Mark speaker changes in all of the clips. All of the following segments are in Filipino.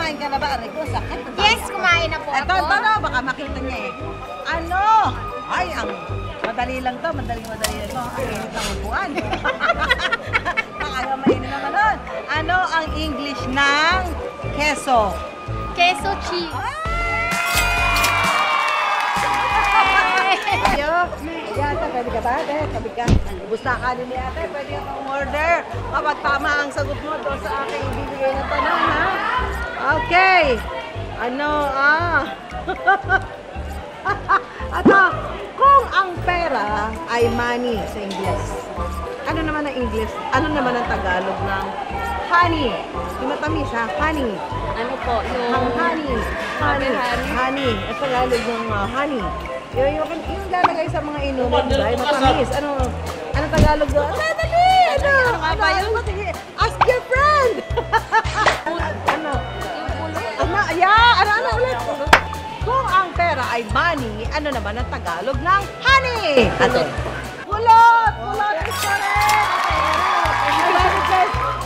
Speaker 1: Kumain ka na ba? Aray ko, sakit.
Speaker 2: Yes, kumain na po ako.
Speaker 1: Ito, baka makita niya eh. Ano? Ay, ang madali lang to. Madali lang to. Ang init ng upuan. Baka mainit naman nun. Ano ang English ng keso?
Speaker 2: Queso cheese.
Speaker 1: Yata, pwede ka ba? Sabi ka, ubus na kanin ni ate, pwede kang order. Kapag tama ang sagot mo doon sa aking ibibigay na tanong, ha? Okay. Ano, Ato, kung ang pera ay money sa English, ano naman ang English? Ano naman ang Tagalog ng honey? Yung matamis, ha? Honey.
Speaker 2: Ano po?
Speaker 1: Ang honey. Honey. Honey. Ang Tagalog ng honey. Yung lalagay sa mga inumin, diba? Yung matamis. Ano Tagalog doon? Dali! Ano? Sige, ask your friend! Ano? Ano ulit? Kung ang pera ay money, ano naman ang Tagalog ng honey? Ano? Pulot! Pulot is correct!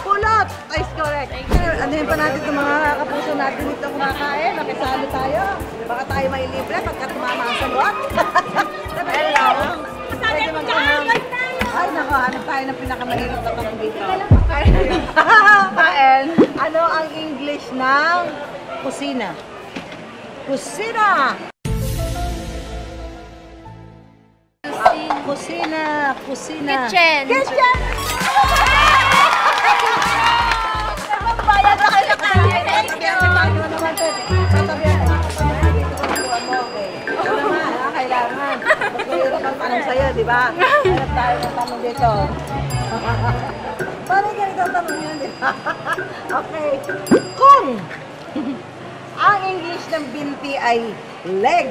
Speaker 1: Pulot is correct. Anuhin pa natin itong mga kapuso natin dito kumakain. Nakisalo tayo. Baka tayo may libre pagka tumama ang sagot. Hello. Pwede magtanong. Ay, nako. Hanap tayo ng pinakamahirap na tanong dito. Kain. Ano ang English ng kusina? Kusina! Kusina.
Speaker 2: Kitchen.
Speaker 1: Kitchen!
Speaker 2: Bayad na kayo ng kanin. Thank you.
Speaker 1: Kailangan. Mas mahirap ang tanong sa'yo, di ba? Hanap tayo ng tanong dito. Paano ganito ang tanong yun, di ba? Okay. Kung ang English ng binti ay leg,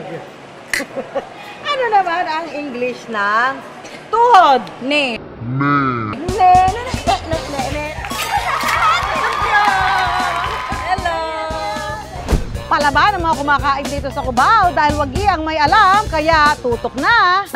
Speaker 1: ano naman ang English ng tuhod?
Speaker 2: Ne.
Speaker 1: Hello! Palaban ang mga kumakain dito sa Cubao dahil wagi ang may alam, kaya tutok na!